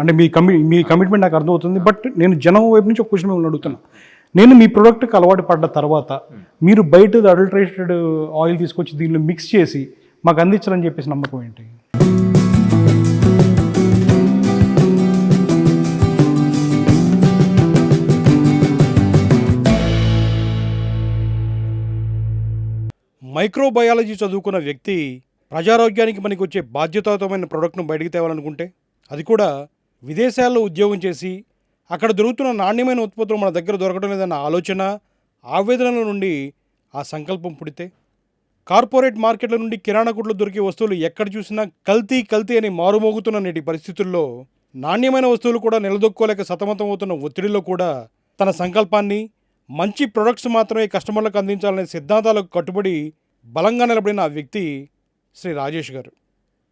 అంటే మీ కమిట్మెంట్ నాకు అర్థమవుతుంది. బట్ నేను జనం వైపు నుంచి ఒక క్వశ్చన్ మిమ్మల్ని అడుగుతున్నా. నేను మీ ప్రోడక్ట్కి అలవాటు పడ్డ తర్వాత మీరు బయట అడల్టరేటెడ్ ఆయిల్ తీసుకొచ్చి దీనిలో మిక్స్ చేసి మాకు అందించాలని చెప్పేసి నమ్మకం ఏంటి? మైక్రోబయాలజీ చదువుకున్న వ్యక్తి ప్రజారోగ్యానికి పనికొచ్చే బాధ్యతాయుతమైన ప్రోడక్ట్ను బయటికి తేవాలనుకుంటే, అది కూడా విదేశాల్లో ఉద్యోగం చేసి అక్కడ దొరుకుతున్న నాణ్యమైన ఉత్పత్తులు మన దగ్గర దొరకడం లేదన్న ఆలోచన, ఆవేదనల నుండి ఆ సంకల్పం పుడితే, కార్పొరేట్ మార్కెట్ల నుండి కిరాణా కొట్లు దొరికే వస్తువులు ఎక్కడ చూసినా కల్తీ కల్తీ అని మారుమోగుతున్న నేటి పరిస్థితుల్లో నాణ్యమైన వస్తువులు కూడా నిలదొక్కోలేక సతమతం అవుతున్న ఒత్తిడిలో కూడా తన సంకల్పాన్ని మంచి ప్రొడక్ట్స్ మాత్రమే కస్టమర్లకు అందించాలనే సిద్ధాంతాలకు కట్టుబడి బలంగా నిలబడిన ఆ వ్యక్తి శ్రీ రాజేష్ గారు.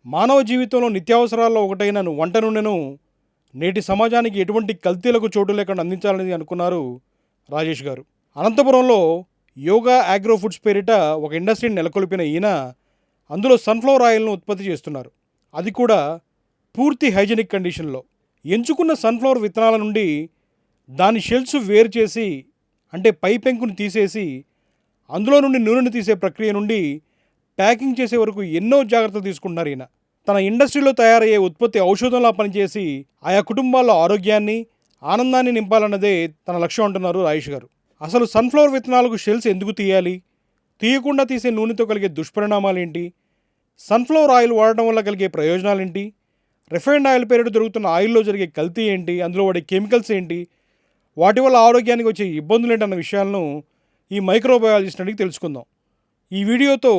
మానవ జీవితంలో నిత్యావసరాల్లో ఒకటైన వంట నూనెను నేటి సమాజానికి ఎటువంటి కల్తీలకు చోటు లేకుండా అందించాలని అనుకున్నారు రాజేష్ గారు. అనంతపురంలో యోగా ఆగ్రో ఫుడ్స్ పేరిట ఒక ఇండస్ట్రీని నెలకొల్పిన ఈయన అందులో సన్ఫ్లవర్ ఆయిల్ను ఉత్పత్తి చేస్తున్నారు. అది కూడా పూర్తి హైజెనిక్ కండిషన్లో. ఎంచుకున్న సన్ఫ్లవర్ విత్తనాల నుండి దాని షెల్స్ వేరు చేసి, అంటే పై పెంకుని తీసేసి అందులో నుండి నూనెను తీసే ప్రక్రియ నుండి ప్యాకింగ్ చేసే వరకు ఎన్నో జాగ్రత్తలు తీసుకుంటున్నారు ఈయన. తన ఇండస్ట్రీలో తయారయ్యే ఉత్పత్తి ఔషధంలా పనిచేసి ఆయా కుటుంబాల్లో ఆరోగ్యాన్ని, ఆనందాన్ని నింపాలన్నదే తన లక్ష్యం అంటున్నారు రాజేష్ గారు. అసలు సన్ఫ్లవర్ విత్తనాలకు షెల్స్ ఎందుకు తీయాలి, తీయకుండా తీసే నూనెతో కలిగే దుష్పరిణామాలేంటి, సన్ఫ్లవర్ ఆయిల్ వాడటం వల్ల కలిగే ప్రయోజనాలేంటి, రిఫైన్డ్ ఆయిల్ పేరిట దొరుకుతున్న ఆయిల్లో జరిగే కల్తీ ఏంటి, అందులో వాడే కెమికల్స్ ఏంటి, వాటి వల్ల ఆరోగ్యానికి వచ్చే ఇబ్బందులు ఏంటన్న విషయాలను ఈ మైక్రోబయాలజిస్ట్ అడిగి తెలుసుకుందాం. ఈ వీడియోతో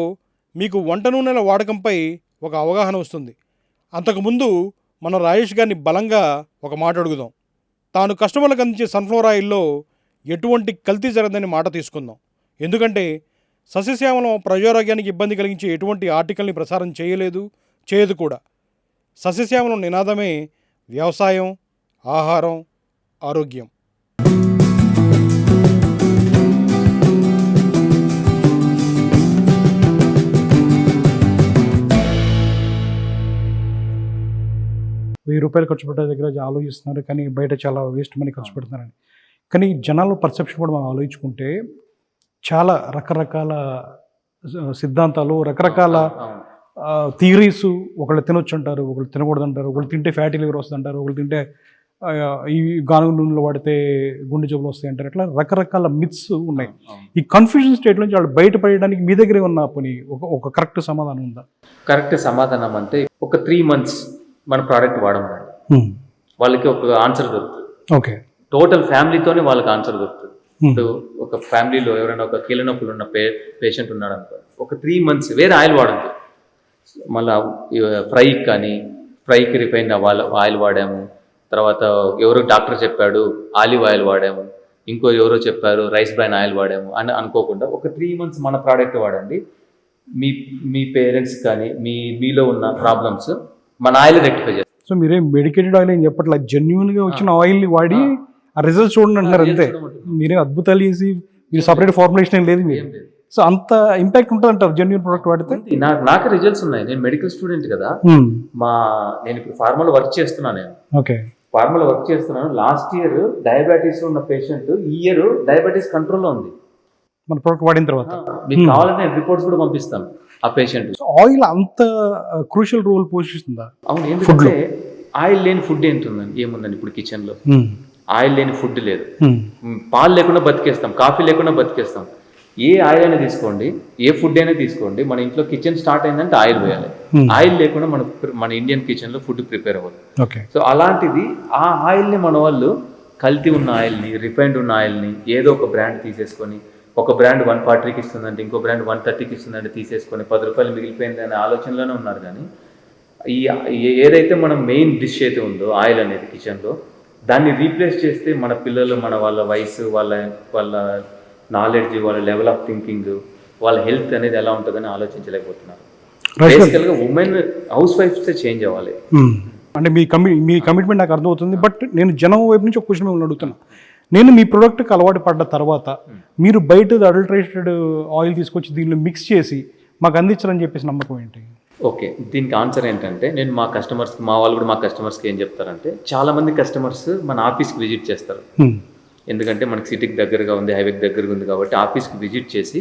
మీకు వంట నూనెల వాడకంపై ఒక అవగాహన వస్తుంది. అంతకుముందు మన రాజేష్ గారిని బలంగా ఒక మాట అడుగుదాం. తాను కస్టమర్లకు అందించే సన్ఫ్లవర్ ఆయిల్లో ఎటువంటి కల్తీ జరగదని మాట తీసుకుందాం. ఎందుకంటే సస్యశ్యామలం ప్రజారోగ్యానికి ఇబ్బంది కలిగించే ఎటువంటి ఆర్టికల్ని ప్రసారం చేయదు కూడా. సస్యశ్యామలం నినాదమే వ్యవసాయం, ఆహారం, ఆరోగ్యం. ₹1000 ఖర్చు పెట్టే దగ్గర ఆలోచిస్తున్నారు, కానీ బయట చాలా వేస్ట్ మనీ ఖర్చు పెడుతున్నారని. కానీ జనాల పర్సెప్షన్ కూడా మనం ఆలోచించుకుంటే చాలా రకరకాల సిద్ధాంతాలు, రకరకాల థియరీస్. ఒకళ్ళు తినొచ్చు అంటారు, ఒకళ్ళు తినకూడదు అంటారు, ఒకళ్ళు తింటే ఫ్యాటీ లివర్ వస్తుంది అంటారు, ఒకళ్ళు తింటే ఈ గానుగ నూనెలో వాడితే గుండె జబ్బులు వస్తాయి అంటారు. ఇట్లా రకరకాల మిత్స్ ఉన్నాయి. ఈ కన్ఫ్యూజన్ స్టేట్ నుంచి వాళ్ళు బయటపడడానికి మీ దగ్గరే ఉన్న పని ఒక కరెక్ట్ సమాధానం ఉందా? కరెక్ట్ సమాధానం అంటే ఒక 3 months మన ప్రోడక్ట్ వాడమన్నాడు, వాళ్ళకి ఒక ఆన్సర్ దొరుకుతుంది. ఓకే, టోటల్ ఫ్యామిలీతోనే వాళ్ళకి ఆన్సర్ దొరుకుతుంది. ఇప్పుడు ఒక ఫ్యామిలీలో ఎవరైనా ఒక కీళ్ళ నొప్పులు ఉన్న పేషెంట్ ఉన్నాడు అనుకో, ఒక 3 months వేరే ఆయిల్ వాడద్దు. మళ్ళీ ఫ్రైకి రిఫైన్ ఆయిల్ వాడాము, తర్వాత ఎవరో డాక్టర్ చెప్పాడు ఆలివ్ ఆయిల్ వాడాము, ఇంకో ఎవరో చెప్పారు రైస్ బ్రాన్ ఆయిల్ వాడాము అని అనుకోకుండా ఒక 3 months మన ప్రోడక్ట్ వాడండి. మీ పేరెంట్స్ కానీ మీలో ఉన్న ప్రాబ్లమ్స్ మన ఆయిల్ రెక్టిఫై చేస్తారు. సో మీరేం మెడికేటెడ్ ఆయిల్ ఏం చెప్పట్లేదు, జెన్యున్గా వచ్చిన ఆయిల్ని వాడి ఆ రిజల్ట్ చూడండి అంటారు అంతే. మీరేం అద్భుతాలు చేసి మీరు సపరేట్ ఫార్ములేషన్ ఏం లేదు మీరు. సో అంత ఇంపాక్ట్ ఉంటుంది అంటారు జెన్యున్ ప్రోడక్ట్ వాడితే? నాకు రిజల్ట్స్ ఉన్నాయి. నేను మెడికల్ స్టూడెంట్ కదా, నేను ఇప్పుడు ఫార్మాలో వర్క్ చేస్తున్నాను. ఓకే, ఫార్మాలో వర్క్ చేస్తున్నాను. లాస్ట్ ఇయర్ డయాబెటీస్ ఉన్న పేషెంట్ ఈ ఇయర్ డయాబెటీస్ కంట్రోల్లో ఉంది మన ప్రోడక్ట్ వాడిన తర్వాత. మీకు కావాలంటే రిపోర్ట్స్ కూడా పంపిస్తాను ఆ పేషెంట్. ఆయిల్ అంత క్రూషియల్ రోల్ పోషిస్తుందా? అవును, ఎందుకంటే ఆయిల్ లేని ఫుడ్ ఏముందండి ఇప్పుడు కిచెన్ లో? ఆయిల్ లేని ఫుడ్ లేదు. పాలు లేకుండా బతికేస్తాం, కాఫీ లేకుండా బతికేస్తాం. ఏ ఆయిల్ అయినా తీసుకోండి, ఏ ఫుడ్ అయినా తీసుకోండి, మన ఇంట్లో కిచెన్ స్టార్ట్ అయిందంటే ఆయిల్ పోయాలి. ఆయిల్ లేకుండా మన ఇండియన్ కిచెన్ లో ఫుడ్ ప్రిపేర్ అవ్వదు. సో అలాంటిది ఆ ఆయిల్ ని మన వాళ్ళు కల్తీ ఉన్న ఆయిల్ని, రిఫైన్డ్ ఉన్న ఆయిల్ని ఏదో ఒక బ్రాండ్ తీసేసుకొని, ఒక బ్రాండ్ 140కి ఇస్తుందంటే ఇంకో బ్రాండ్ 130కి ఇస్తుందంటే తీసేసుకొని ₹10 మిగిలిపోయింది అనే ఆలోచనలోనే ఉన్నారు. కానీ ఏదైతే మనం మెయిన్ డిష్ అయితే ఉందో ఆయిల్ అనేది కిచెన్లో, దాన్ని రీప్లేస్ చేస్తే మన పిల్లలు, వాళ్ళ వయసు, వాళ్ళ నాలెడ్జ్, వాళ్ళ లెవెల్ ఆఫ్ థింకింగ్, వాళ్ళ హెల్త్ అనేది ఎలా ఉంటుందని ఆలోచించలేకపోతున్నారు. బేసికల్గా ఉమెన్ హౌస్ వైఫ్సే చేంజ్ అవ్వాలి. అంటే మీ కమిట్మెంట్ నాకు అర్థమవుతుంది. బట్ నేను జనం వైపు నుంచి ఒక క్వశ్చన్ మిమ్మల్ని అడుగుతున్నా. నేను మీ ప్రోడక్ట్కి అలవాటు పడ్డ తర్వాత మీరు బయట అడల్టరేటెడ్ ఆయిల్ తీసుకొచ్చి దీనిలో మిక్స్ చేసి మాకు అందించాలని చెప్పేసి నమ్మకం ఏంటి? ఓకే. దీనికి ఆన్సర్ ఏంటంటే, నేను మా వాళ్ళు కూడా మా కస్టమర్స్‌కి ఏం చెప్తారంటే, చాలామంది కస్టమర్స్ మన ఆఫీస్‌కి విజిట్ చేస్తారు. ఎందుకంటే మనకి సిటీకి దగ్గరగా ఉంది, హైవేకి దగ్గరగా ఉంది కాబట్టి ఆఫీస్‌కి విజిట్ చేసి,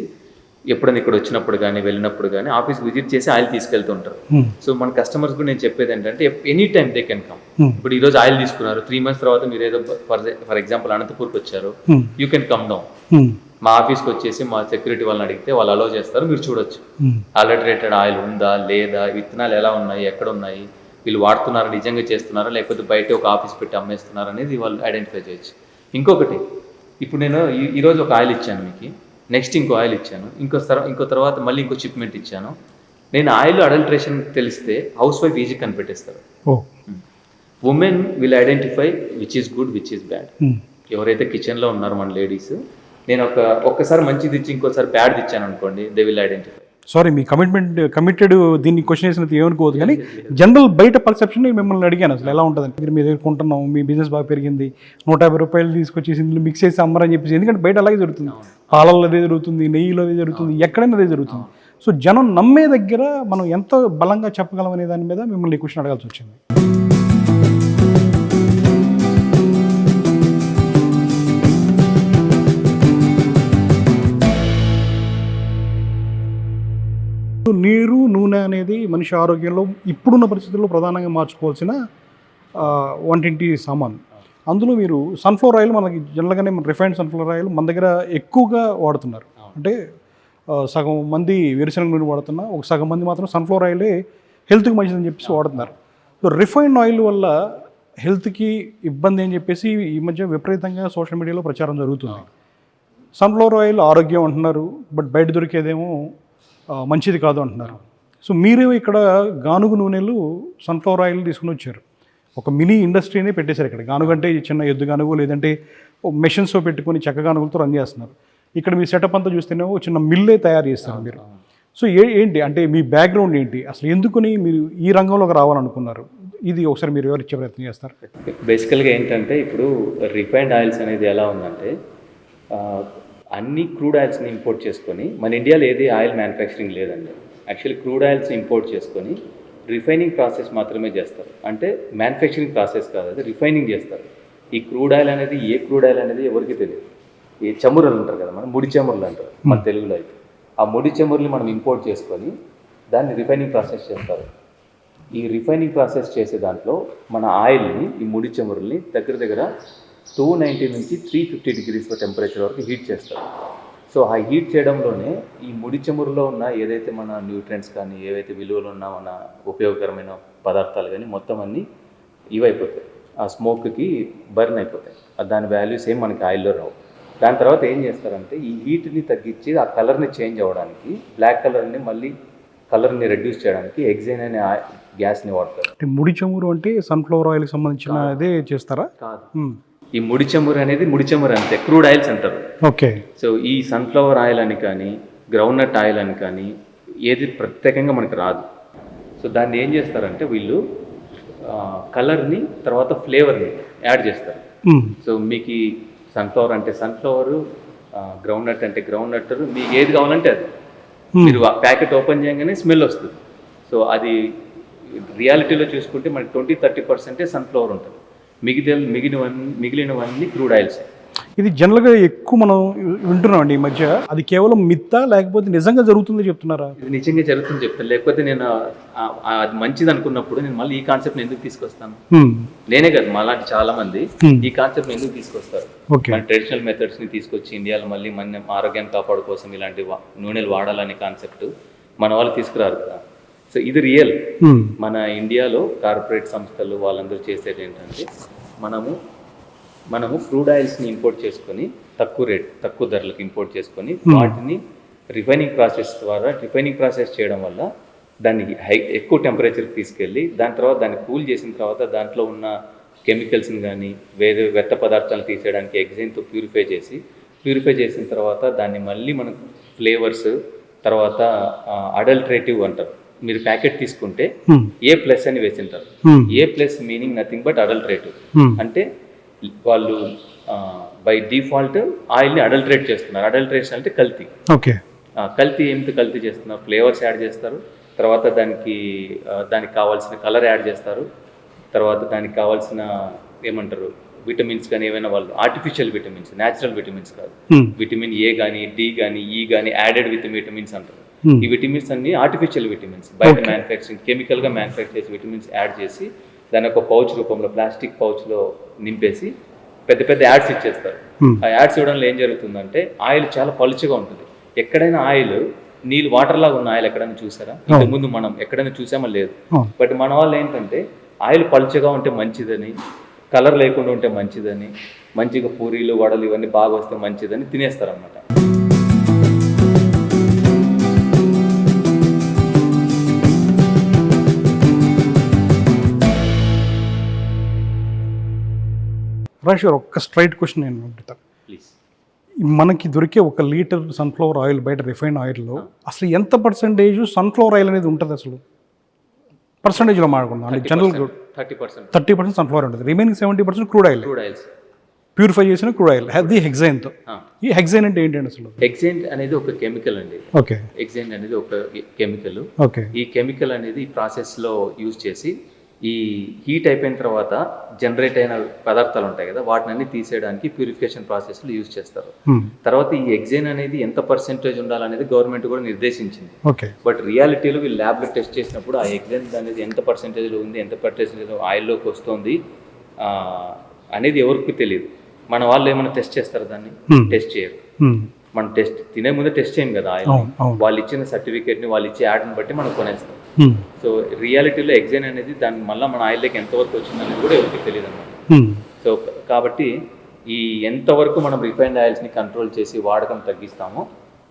ఎప్పుడైనా ఇక్కడ వచ్చినప్పుడు గానీ, వెళ్ళినప్పుడు గానీ ఆఫీస్‌కి విజిట్ చేసి ఆయిల్ తీసుకెళ్తూ ఉంటారు. సో మన కస్టమర్స్ కూడా నేను చెప్పేది ఏంటంటే, any time they can come. ఇప్పుడు ఈరోజు ఆయిల్ తీసుకున్నారు, 3 మంత్స్ తర్వాత మీరు ఏదో ఫర్ ఎగ్జాంపుల్ అనంతపూర్కి వచ్చారు, యూ కెన్ కమ్ డౌన్. మా ఆఫీస్కి వచ్చేసి మా సెక్యూరిటీ వాళ్ళని అడిగితే వాళ్ళు అలో చేస్తారు, మీరు చూడొచ్చు అడల్టరేటెడ్ ఆయిల్ ఉందా లేదా, విత్తనాలు ఎలా ఉన్నాయి, ఎక్కడ ఉన్నాయి, వీళ్ళు వాడుతున్నారా, నిజంగా చేస్తున్నారా, లేకపోతే బయట ఒక ఆఫీస్ పెట్టి అమ్మేస్తున్నారా అనేది వాళ్ళు ఐడెంటిఫై చేయొచ్చు. ఇంకొకటి, ఇప్పుడు నేను ఈరోజు ఒక ఆయిల్ ఇచ్చాను మీకు, నెక్స్ట్ ఇంకో ఆయిల్ ఇచ్చాను, ఇంకో తర్వాత మళ్ళీ ఇంకో షిప్మెంట్ ఇచ్చాను. నేను ఆయిల్ అడల్ట్రేషన్ తెలిస్తే హౌస్ వైఫ్ ఈజీ కనిపెట్టేస్తారు. Women will identify which is good, which is bad. ఎవరైతే కిచెన్లో ఉన్నారో మన లేడీస్, నేను ఒక్కసారి మంచిది ఇచ్చి ఇంకోసారి బ్యాడ్ ఇచ్చాను అనుకోండి, they will identify. Sorry, me committed దీన్ని క్వశ్చన్ చేసినట్టు ఏమనుకోవద్దు, కానీ జనరల్ బయట పర్సెప్షన్ మిమ్మల్ని అడిగాను అసలు ఎలా ఉంటుందని. మీరు మీ దగ్గర కొంటున్నాం, మీ బిజినెస్ బాగా పెరిగింది, 150 రూపాయలు తీసుకొచ్చేసి ఇందులో మిక్స్ చేసి అమ్మరని చెప్పేసి, ఎందుకంటే బయట అలాగే జరుగుతుంది, పాలల్లో అదే జరుగుతుంది, నెయ్యిలో అదే జరుగుతుంది, ఎక్కడైనా అదే జరుగుతుంది. సో జనం నమ్మే దగ్గర మనం ఎంత బలంగా చెప్పగలం అనే దాని మీద మిమ్మల్ని క్వశ్చన్ అడగాల్సి వచ్చింది. నీరు, నూనె అనేది మనిషి ఆరోగ్యంలో ఇప్పుడున్న పరిస్థితుల్లో ప్రధానంగా మార్చుకోవాల్సిన వంటింటి సామాన్. అందులో మీరు సన్ఫ్లవర్ ఆయిల్, మనకి జనరల్గానే రిఫైన్డ్ సన్ఫ్లవర్ ఆయిల్ మన దగ్గర ఎక్కువగా వాడుతున్నారు. అంటే సగం మంది వేరుశనగ నూనె వాడుతున్నా, ఒక సగం మంది మాత్రం సన్ఫ్లవర్ ఆయిలే హెల్త్కి మంచిదని చెప్పేసి వాడుతున్నారు. సో రిఫైన్డ్ ఆయిల్ వల్ల హెల్త్కి ఇబ్బంది అని చెప్పేసి ఈ మధ్య విపరీతంగా సోషల్ మీడియాలో ప్రచారం జరుగుతుంది. సన్ఫ్లవర్ ఆయిల్ ఆరోగ్యం అంటున్నారు, బట్ బయట దొరికేదేమో మంచిది కాదు అంటున్నారు. సో మీరు ఇక్కడ గానుగు నూనెలు, సన్ఫ్లవర్ ఆయిల్ తీసుకుని వచ్చారు, ఒక మినీ ఇండస్ట్రీనే పెట్టేశారు ఇక్కడ. గానుగ అంటే చిన్న ఎద్దు గానుగు, లేదంటే మెషిన్స్తో పెట్టుకొని చెక్క గానుగులతో రన్ చేస్తున్నారు. ఇక్కడ మీ సెటప్ అంతా చూస్తేనేమో చిన్న మిల్లే తయారు చేస్తారు మీరు. సో ఏంటి అంటే మీ బ్యాక్గ్రౌండ్ ఏంటి, అసలు ఎందుకని మీరు ఈ రంగంలోకి రావాలనుకున్నారు? ఇది ఒకసారి మీరు వివరించే ప్రయత్నం చేస్తారు. బేసికల్గా ఏంటంటే, ఇప్పుడు రిఫైన్డ్ ఆయిల్స్ అనేది ఎలా ఉందంటే, అన్ని క్రూడ్ ఆయిల్స్ని ఇంపోర్ట్ చేసుకొని, మన ఇండియాలో ఏది ఆయిల్ మ్యానుఫ్యాక్చరింగ్ లేదండి. యాక్చువల్లీ క్రూడ్ ఆయిల్స్ని ఇంపోర్ట్ చేసుకొని రిఫైనింగ్ ప్రాసెస్ మాత్రమే చేస్తారు. అంటే మ్యానుఫ్యాక్చరింగ్ ప్రాసెస్ కాదు, అది రిఫైనింగ్ చేస్తారు. ఈ క్రూడ్ ఆయిల్ అనేది, ఏ క్రూడ్ ఆయిల్ అనేది ఎవరికి తెలియదు. ఈ చమురులు అంటారు కదా, మనం ముడి చమురులు అంటారు మన తెలుగులో అయితే. ఆ ముడి చమురుని మనం ఇంపోర్ట్ చేసుకొని దాన్ని రిఫైనింగ్ ప్రాసెస్ చేస్తారు. ఈ రిఫైనింగ్ ప్రాసెస్ చేసే దాంట్లో మన ఆయిల్ని, ఈ ముడి చమురుల్ని దగ్గర 290 నుంచి 350 డిగ్రీస్ టెంపరేచర్ వరకు హీట్ చేస్తారు. సో ఆ హీట్ చేయడంలోనే ఈ ముడి చమురులో ఉన్న ఏదైతే మన న్యూట్రియంట్స్ కానీ, ఏవైతే విలువలు ఉన్న మన ఉపయోగకరమైన పదార్థాలు కానీ మొత్తం అన్నీ ఇవైపోతాయి, ఆ స్మోక్కి బర్న్ అయిపోతాయి. దాని వాల్యూస్ ఏం మనకి ఆయిల్లో రావు. దాని తర్వాత ఏం చేస్తారంటే, ఈ హీట్ని తగ్గించి ఆ కలర్ని చేంజ్ అవ్వడానికి, బ్లాక్ కలర్ని మళ్ళీ కలర్ని రెడ్యూస్ చేయడానికి హెక్సేన్ అనే గ్యాస్ని వాడతారు. ముడి చమురు అంటే సన్ఫ్లవర్ ఆయిల్కి సంబంధించిన అదే చేస్తారా? కాదు, ఈ ముడి చమురు అనేది ముడి చమురు అంతే, క్రూడ్ ఆయిల్స్ అంటారు. ఓకే. సో ఈ సన్ఫ్లవర్ ఆయిల్ అని కానీ, గ్రౌండ్నట్ ఆయిల్ అని కానీ ఏది ప్రత్యేకంగా మనకు రాదు. సో దాన్ని ఏం చేస్తారంటే వీళ్ళు కలర్ని, తర్వాత ఫ్లేవర్ని యాడ్ చేస్తారు. సో మీకు ఈ సన్ఫ్లవర్ అంటే సన్ఫ్లవరు, గ్రౌండ్నట్ అంటే గ్రౌండ్నట్, మీకు ఏది కావాలంటే అది. మీరు ఆ ప్యాకెట్ ఓపెన్ చేయగానే స్మెల్ వస్తుంది. సో అది రియాలిటీలో చూసుకుంటే మనకి 20-30% సన్ఫ్లవర్ ఉంటుంది, మిగిలినవన్నీ క్రూడ్ ఆయిల్స్. ఇది జనరల్గా ఎక్కువ మనం వింటున్నాం అండి ఈ మధ్య. అది కేవలం మిత్తా, లేకపోతే నిజంగా జరుగుతుందో చెప్తున్నారా? ఇది నిజంగా జరుగుతుంది చెప్తాను. లేకపోతే నేను అది మంచిది అనుకున్నప్పుడు నేను మళ్ళీ ఈ కాన్సెప్ట్ని ఎందుకు తీసుకొస్తాను? నేనే కాదు, మాలాంటి చాలా మంది ఈ కాన్సెప్ట్ని ఎందుకు తీసుకొస్తారు? మన ట్రెడిషనల్ మెథడ్స్ని తీసుకొచ్చి ఇండియాలో మళ్ళీ మన ఆరోగ్యాన్ని కాపాడు కోసం ఇలాంటి నూనెలు వాడాలనే కాన్సెప్ట్ మన వాళ్ళు తీసుకురారు కదా. సో ఇది రియల్. మన ఇండియాలో కార్పొరేట్ సంస్థలు వాళ్ళందరూ చేసేది ఏంటంటే, మనము క్రూడ్ ఆయిల్స్ని ఇంపోర్ట్ చేసుకొని తక్కువ ధరలకు ఇంపోర్ట్ చేసుకొని వాటిని రిఫైనింగ్ ప్రాసెస్ చేయడం వల్ల దాన్ని ఎక్కువ టెంపరేచర్కి తీసుకెళ్ళి, దాని తర్వాత దాన్ని కూల్ చేసిన తర్వాత దాంట్లో ఉన్న కెమికల్స్ని కానీ వేరే వ్యర్థ పదార్థాలను తీసేయడానికి హెక్సేన్తో ప్యూరిఫై చేసిన తర్వాత దాన్ని మళ్ళీ మనకు ఫ్లేవర్స్, తర్వాత అడల్టరేటివ్ అంటారు. మీరు ప్యాకెట్ తీసుకుంటే A+ అని వేసింటారు. A+ meaning nothing but adulterative. అంటే వాళ్ళు బై డిఫాల్ట్ ఆయిల్ని అడల్టరేట్ చేస్తున్నారు. అడల్టరేషన్ అంటే కల్తీ. ఓకే. కల్తీ ఏమిటి కల్తీ చేస్తున్నారు? ఫ్లేవర్స్ యాడ్ చేస్తారు, తర్వాత దానికి కావాల్సిన కలర్ యాడ్ చేస్తారు. తర్వాత దానికి కావాల్సిన ఏమంటారు విటమిన్స్ కానీ ఏమైనా వాళ్ళు ఆర్టిఫిషియల్ విటమిన్స్, న్యాచురల్ విటమిన్స్ కాదు, విటమిన్ ఏ కానీ డి కానీ ఈ కానీ యాడెడ్ విటమిన్స్ అంటారు. ఈ విటమిన్స్ అన్ని ఆర్టిఫిషియల్ విటమిన్స్, బయట మ్యానుఫ్యాక్చరింగ్ కెమికల్గా మ్యానుఫ్యాక్చర్ చేసి విటమిన్స్ యాడ్ చేసి దాని ఒక పౌచ్ రూపంలో ప్లాస్టిక్ పౌచ్లో నింపేసి పెద్ద పెద్ద యాడ్స్ ఇచ్చేస్తారు. ఆ యాడ్స్ ఇవ్వడంలో ఏం జరుగుతుందంటే ఆయిల్ చాలా పలుచగా ఉంటుంది. ఎక్కడైనా ఆయిల్ నీళ్ళు వాటర్ లాగా ఉన్న ఆయిల్ ఎక్కడైనా చూసారా? ఇంతకుముందు మనం ఎక్కడైనా చూసామో లేదు. బట్ మన వాళ్ళు ఏంటంటే ఆయిల్ పలుచగా ఉంటే మంచిదని, కలర్ లేకుండా ఉంటే మంచిదని, మంచిగా పూరీలు వడలు ఇవన్నీ బాగా వస్తే మంచిదని తినేస్తారు అన్నమాట. రాజేశ్వర్, ఒక్క స్ట్రైట్ క్వశ్చన్ నేను అడుగుతాను. ప్లీజ్. మనకి దొరికే 1 లీటర్ సన్ఫ్లవర్ ఆయిల్ బయట రిఫైన్డ్ ఆయిల్లో అసలు ఎంత పర్సెంటేజ్ సన్ఫ్లవర్ ఆయిల్ అనేది ఉంటుంది? అసలు పర్సంటేజ్లో మాట్లాడుకుందాం అంటే జనరల్గా 30% సన్ఫ్లవర్ ఉంటుంది, రిమైనింగ్ 70% క్రూడ్ ఆయిల్, ప్యూరిఫై చేసిన క్రూడ్ ఆయిల్, అది హెక్సైన్తో. ఈ హెక్సైన్ అంటే ఏంటండి అసలు? హెక్సైన్ అనేది ఒక కెమికల్ అండి. ఓకే. హెక్సైన్ అనేది ఒక కెమికల్. ఓకే. ఈ కెమికల్ అనేది ఈ ప్రాసెస్లో యూజ్ చేసి ఈ హీట్ అయిపోయిన తర్వాత జనరేట్ అయిన పదార్థాలు ఉంటాయి కదా, వాటిని తీసేయడానికి ప్యూరిఫికేషన్ ప్రాసెస్లో యూజ్ చేస్తారు. తర్వాత ఈ హెక్సైన్ అనేది ఎంత పర్సెంటేజ్ ఉండాలనేది గవర్నమెంట్ కూడా నిర్దేశించింది. ఓకే. బట్ రియాలిటీలో వీళ్ళు ల్యాబ్లో టెస్ట్ చేసినప్పుడు ఆ హెక్సైన్ అనేది ఎంత పర్సెంటేజ్లో ఉంది, ఎంత పర్సెంటేజ్లో ఆయిల్లోకి వస్తుంది అనేది ఎవరికి తెలియదు. మన వాళ్ళు ఏమైనా టెస్ట్ చేస్తారు? దాన్ని టెస్ట్ చేయరు. మనం టెస్ట్ తినే ముందే టెస్ట్ చేయం కదా ఆయిల్. వాళ్ళు ఇచ్చిన సర్టిఫికేట్ని, వాళ్ళు ఇచ్చే యాడ్ని బట్టి మనం కొనేస్తాం. సో రియాలిటీలో హెక్సైన్ అనేది దాని మళ్ళీ మన ఆయిల్లోకి ఎంతవరకు వచ్చిందనేది కూడా ఎవరికి తెలియదు అన్నమాట. సో కాబట్టి ఈ ఎంతవరకు మనం రిఫైన్డ్ ఆయిల్స్ని కంట్రోల్ చేసి వాడకం తగ్గిస్తామో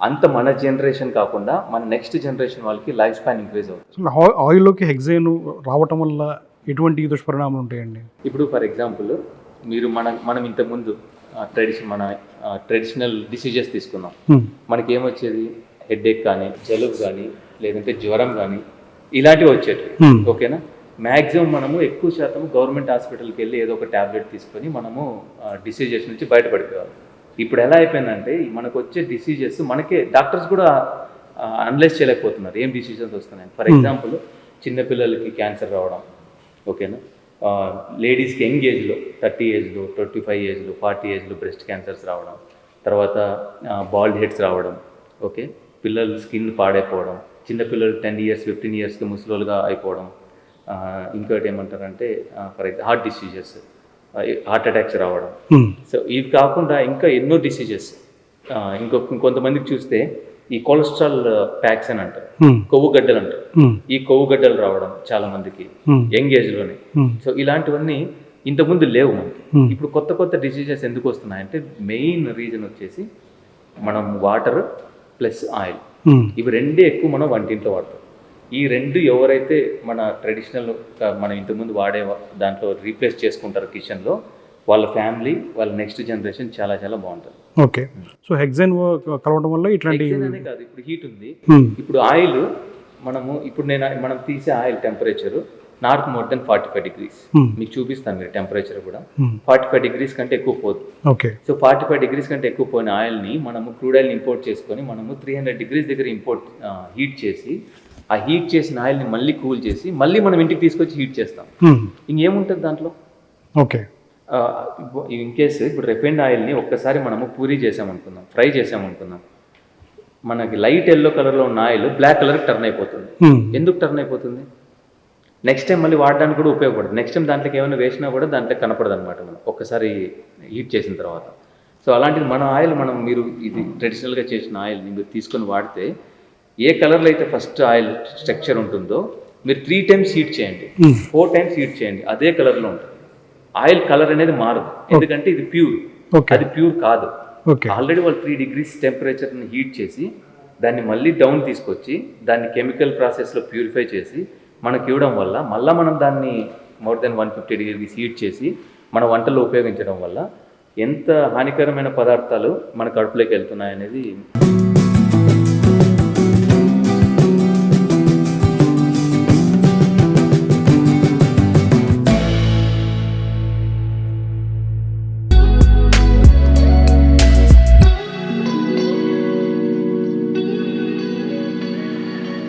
అంత మన జనరేషన్ కాకుండా మన నెక్స్ట్ జనరేషన్ వాళ్ళకి లైఫ్ స్పాన్ ఇంక్రీజ్ అవుతుంది. ఆయిల్లోకి హెక్సైన్ రావటం వల్ల ఎటువంటి దుష్పరిణామాలు ఉంటాయండి? ఇప్పుడు ఫర్ ఎగ్జాంపుల్ మీరు మనం ఇంతకుముందు ట్రెడిషనల్ డిసీజెస్ తీసుకుందాం. మనకి ఏమొచ్చేది? హెడ్ఏక్ కానీ, జలుబు కానీ, లేదంటే జ్వరం కానీ ఇలాంటివి వచ్చేటివి. ఓకేనా? మ్యాక్సిమం మనము ఎక్కువ శాతం గవర్నమెంట్ హాస్పిటల్కి వెళ్ళి ఏదో ఒక ట్యాబ్లెట్ తీసుకొని మనము డిసీజెస్ నుంచి బయటపడిపోవాలి. ఇప్పుడు ఎలా అయిపోయిందంటే మనకు వచ్చే డిసీజెస్ మనకే డాక్టర్స్ కూడా అనలైజ్ చేయలేకపోతున్నారు ఏం డిసీజెస్ వస్తున్నాయి. ఫర్ ఎగ్జాంపుల్ చిన్నపిల్లలకి క్యాన్సర్ రావడం, ఓకేనా, లేడీస్కి యంగ్ ఏజ్లో 30 ఏజ్లో, 25 ఏజ్లో, 40 ఏజ్లో బ్రెస్ట్ క్యాన్సర్స్ రావడం, తర్వాత బాల్డ్ హెడ్స్ రావడం, ఓకే, పిల్లలు స్కిన్ పాడైపోవడం, చిన్నపిల్లలు 10 ఇయర్స్ 15 ఇయర్స్కి ముసలోలుగా అయిపోవడం, ఇంకోటి ఏమంటారంటే for example heart diseases, heart attacks రావడం. సో ఇవి కాకుండా ఇంకా ఎన్నో డిసీజెస్. ఇంకొంతమందికి చూస్తే ఈ కొలెస్ట్రాల్ ప్యాక్స్ అని అంటారు, కొవ్వు గడ్డలు అంటారు. ఈ కొవ్వు గడ్డలు రావడం చాలా మందికి యంగ్ ఏజ్ లోనే. సో ఇలాంటివన్నీ ఇంతకుముందు లేవు మనకి. ఇప్పుడు కొత్త కొత్త డిసీజెస్ ఎందుకు వస్తున్నాయంటే మెయిన్ రీజన్ వచ్చేసి మనం వాటర్ ప్లస్ ఆయిల్, ఇవి రెండే ఎక్కువ మనం వంటింట్లో వాడతాం. ఈ రెండు ఎవరైతే మన ట్రెడిషనల్ మనం ఇంతకుముందు వాడే దాంట్లో రీప్లేస్ చేసుకుంటారు కిచెన్లో, వాళ్ళ ఫ్యామిలీ, వాళ్ళ నెక్స్ట్ జనరేషన్ చాలా చాలా బాగుంటుంది. ఓకే. సో హెక్సైన్ కలవడం వల్ల ఇట్లాంటి కాదు, ఇప్పుడు హీట్ ఉంది. ఇప్పుడు ఆయిల్ మనం తీసే oil temperature north more than 45 degrees. మీకు చూపిస్తాను మీరు టెంపరేచర్ కూడా 45 degrees కంటే ఎక్కువ పోదు. ఓకే. సో 45 degrees కంటే ఎక్కువ పోయిన ఆయిల్ని మనము క్రూడ్ ఆయిల్ని ఇంపోర్ట్ చేసుకొని మనము 300 degrees దగ్గర హీట్ చేసి ఆ హీట్ చేసిన ఆయిల్ని మళ్ళీ కూల్ చేసి మళ్ళీ మనం ఇంటికి తీసుకొచ్చి హీట్ చేస్తాం. ఇంకేముంటుంది దాంట్లో? ఓకే. ఇన్ కేసు ఇప్పుడు రిఫైన్డ్ ఆయిల్ని ఒక్కసారి మనము పూరీ చేసామనుకుందాం, ఫ్రై చేసామనుకుందాం, మనకి లైట్ ఎల్లో కలర్లో ఉన్న ఆయిల్ బ్లాక్ కలర్కి టర్న్ అయిపోతుంది. ఎందుకు టర్న్ అయిపోతుంది? నెక్స్ట్ టైం మళ్ళీ వాడడానికి కూడా ఉపయోగపడుతుంది. నెక్స్ట్ టైం దాంట్లోకి ఏమైనా వేసినా కూడా దాంట్లో కనపడదు అనమాట మనం ఒక్కసారి హీట్ చేసిన తర్వాత. సో అలాంటిది మన ఆయిల్ మీరు ఇది ట్రెడిషనల్గా చేసిన ఆయిల్ని మీరు తీసుకొని వాడితే ఏ కలర్లో అయితే ఫస్ట్ ఆయిల్ స్ట్రక్చర్ ఉంటుందో మీరు 3 times హీట్ చేయండి, 4 times హీట్ చేయండి, అదే కలర్లో ఉంటుంది. ఆయిల్ కలర్ అనేది మారదు, ఎందుకంటే ఇది ప్యూర్, అది ప్యూర్ కాదు. ఆల్రెడీ వాళ్ళు 3 degrees టెంపరేచర్ని హీట్ చేసి దాన్ని మళ్ళీ డౌన్ తీసుకొచ్చి దాన్ని కెమికల్ ప్రాసెస్లో ప్యూరిఫై చేసి మనకి ఇవ్వడం వల్ల మళ్ళీ మనం దాన్ని మోర్ దెన్ 150 degrees హీట్ చేసి మన వంటల్లో ఉపయోగించడం వల్ల ఎంత హానికరమైన పదార్థాలు మన కడుపులోకి వెళ్తున్నాయనేది